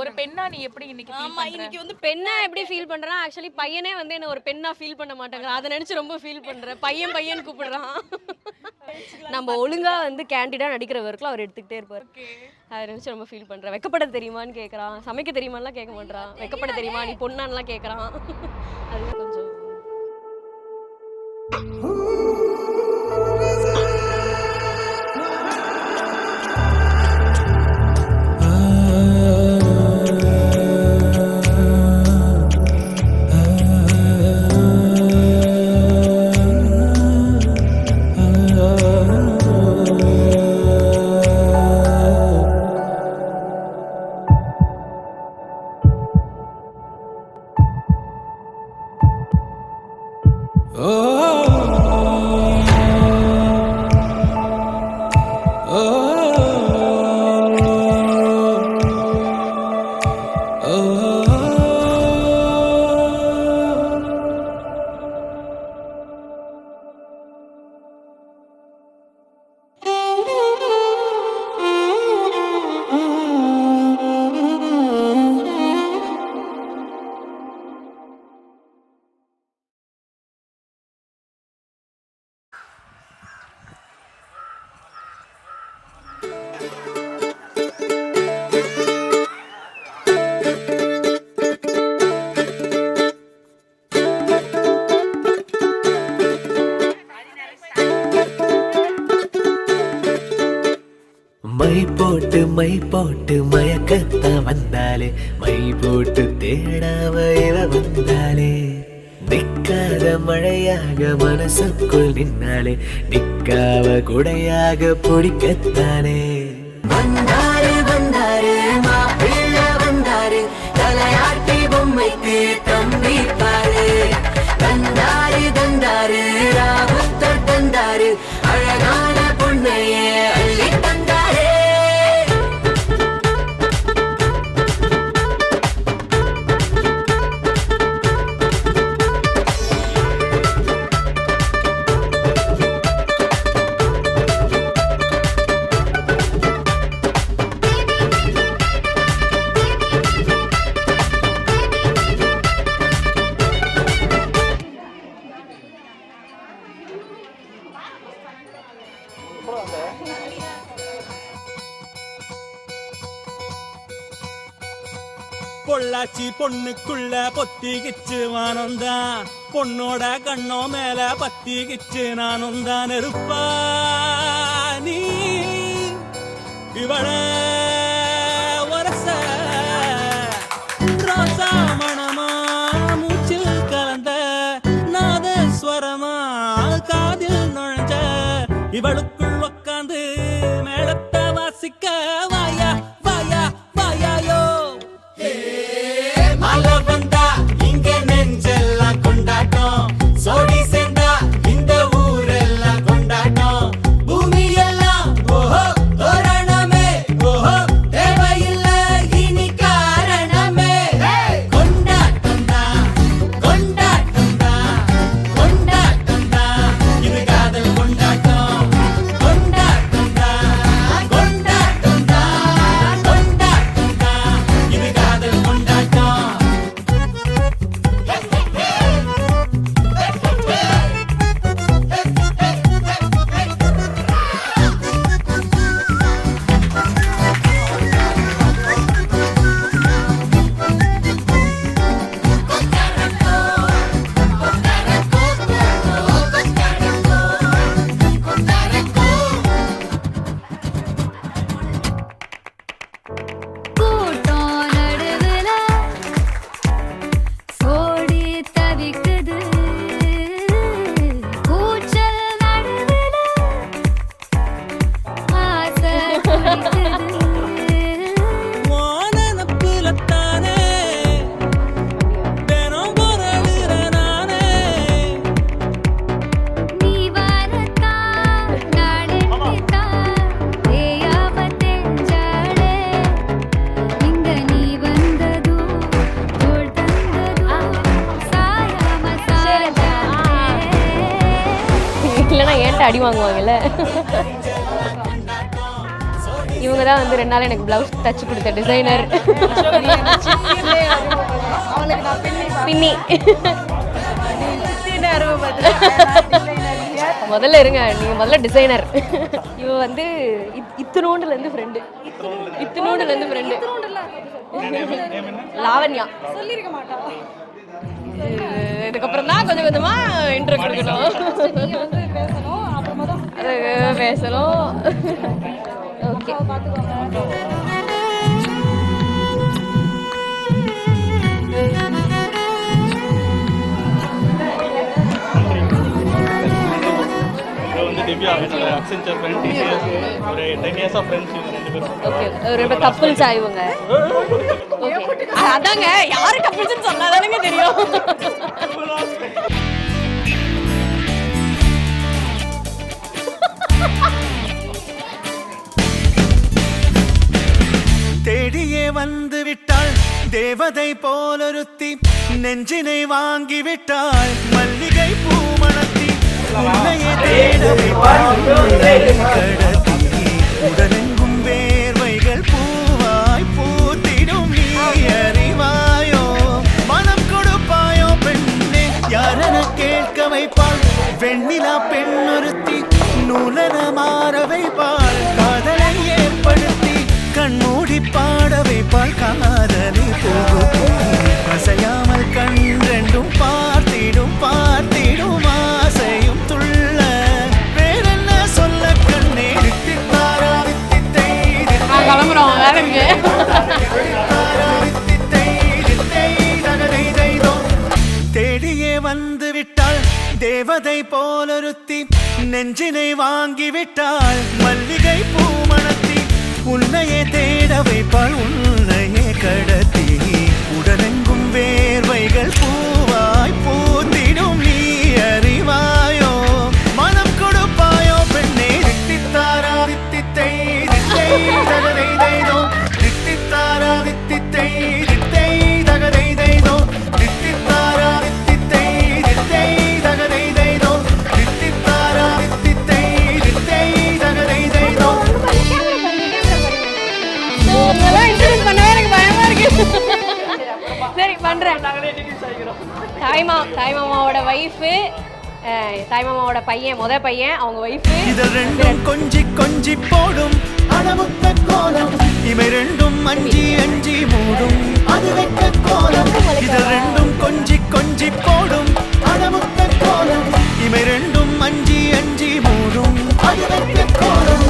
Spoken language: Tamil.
ஒரு பெண்ணா நீ எப்படி இன்னைக்கு ஃபீல் பண்ற? இன்னைக்கு வந்து பெண்ணா எப்படி ஃபீல் பண்றேன்னா ஆக்சுவலி பையனே வந்து என்ன ஒரு பெண்ணா ஃபீல் பண்ண மாட்டேங்கிறான். அதை நினைச்சு ரொம்ப ஃபீல் பண்றேன். பையன் கூப்பிடுறான். நம்ம ஒழுங்கா வந்து கேண்டிடா நடிக்கிற ஒர்க்ல அவர் எடுத்துக்கிட்டே இருப்பார். அதை நினைச்சு ரொம்ப ஃபீல் பண்றேன். வெக்கப்பட தெரியுமான்னு கேட்கறான். சமைக்க தெரியுமான்லாம் கேட்க மாட்டான். வெக்கப்பட தெரியுமா நீ பொண்ணான்லாம் கேட்கறான். அது கொஞ்சம் மை போட்டு மயக்கத்த வந்தாலே மை போட்டு தேடாம இவ வந்தாலே நிக்காத மழையாக மனசுக்குள் நின்னாலே நிக்காவ குடையாக பிடிக்கத்தானே வந்தாரு வந்தாரு மாப்பிள்ள வந்தாரு தலையாட்டி பொம்மைக்கு தம்பி பாரு தந்தாரு தந்தாரு ராகுத்தர் தந்தாரு அழகான பொண்ணையே அள்ளி தந்தாரே பொள்ளாச்சி பொண்ணுக்குள்ள பொத்திக்கிச்சு வானந்தான் பொண்ணோட கண்ணோ மேல பத்திக்கிச்சு நானும் தான் நெருப்பா நீ இவள வரச ரோசா மணமா மூச்சில் கலந்த நாதஸ்வரமா காதில் நுழைஞ்ச இவளுக்குள் உக்காந்து மேளத்தை வாசிக்க வாயா வாயா வாயாயோ மழை வந்தா இங்க நெஞ்செல்லாம் கொண்டாட்டம் சோடி சேர்ந்தா இந்த ஊரெல்லாம் கொண்டாட்டம் பூமி எல்லாம் ஓஹோ தோரணமே ஓஹோ தேவையில்லை இனி காரணமே கொண்டாட்டம் தான் கொண்டாட்டம் தான் கொண்டாட்டம் தான் இது காதல் கொண்டாட்டம் கொண்டாட்டம் தான் கொண்டாட்டம் தான் கொண்டாட்டம் தான் இது காதல் கொண்டாட்டம் கூட்டம் நடுவுல ஓடி தவிக்குது கூச்சல் நடுவுல ஆசை துடிக்குது வானனப்புலத்தானே தினம் பொருளுற நானே நீ வரத்தா நாளெடுத்தா தேயாம தெஞ்சாளே இங்க நீ வந்ததும் தோள் தந்ததும் சாயாம சாயாம இல்லைன்னா ஏன்ட்ட அடி வாங்குவாங்கல்ல. இவங்க தான் வந்து 2 நாள் எனக்கு ப்ளவுஸ் தச்சு கொடுத்த டிசைனர். பின்னி முதல்ல இருங்க, நீங்க முதல்ல டிசைனர். இவ வந்து இத்தனோண்டுலேருந்து ஃப்ரெண்டு, இத்தனோண்டுலேருந்து ஃப்ரெண்டு. லாவண்யா சொல்லிருக்க மாட்டா. இதுக்கப்புறம் தான் கொஞ்சம் கொஞ்சமா இன்ட்ரோ கொடுக்கணும். பேசணும். ஓகே ஓகே கப்புள்ஸா இவங்க? ஓகே அதாங்க, யாரு கப்புள்ஸ்னு சொன்னாதானங்க தெரியும். தேடியே வந்து விட்டாள் தேவதை போலொருத்தி, நெஞ்சினை வாங்கி விட்டாள் மல்லிகை பூமணத்தி, உன்னையே தேட வைப்பாள் கடத்தி, உடலெங்கும் வேர்வைகள் பூவாய் பூத்திடும், நீ அறிவாயோ மனம் கொடுப்பாயோ பெண்ணே, யாரென கேட்க வைப்பாள் வெண்ணிலா பெண்ணொருத்தி, நூலன மாற வைப்பாள் காதலை ஏற்படுத்தி, கண்மூடி பாட வைப்பாள் காதலி போகும், அசையாமல் கண் ரெண்டும் பார்த்திடும் பார்த்திடும், ஆசையும் துள்ள வேறென்ன சொல்ல கண்ணே, தித்தித்தாரா வித்தித்தை கிளம்புறோம் வேலைக்கு. தேடியே வந்து விட்டாள் தேவதை போலொருத்தி, நெஞ்சினை வாங்கி விட்டாள் மல்லிகை பூமணத்தி, உன்னையே தேட வைப்பாள் உன்னையே கடத்தி, உடலெங்கும் வேர்வைகள் பூவாய் பூத்திடும், நீ அறிவாயோ மனம் கொடுப்பாயோ பெண்ணே, தித்தித்தாரா வித்தித்தை தித்தை தகதை தைதோ, தித்தித்தாரா வித்தித்தை தித்தை தகதை தைதோ, தித்தித்தாரா வித்தித்தை தித்தை தகதை தைதோ, தித்தித்தாரா வித்தித்தை தித்தை தகதை தைதோ. பண்ணவே எனக்கு பயமா இருக்கு. சரி பண்றேன். தாய்மாமாவோட வைஃபு, தாய்மாமாவோட பையன், முத பையன், அவங்க வைஃபு. இதழ் ரெண்டும் கொஞ்சி கொஞ்சி போடும் அடமுத்த கோலம், இவை ரெண்டும் அஞ்சி அஞ்சி மூடும் அது வெக்க கோலம், இதழ் ரெண்டும் கொஞ்சி கொஞ்சி போடும் அடமுத்த கோலம், இவை ரெண்டும் அஞ்சி அஞ்சி மூடும் அது வெக்க கோலம்,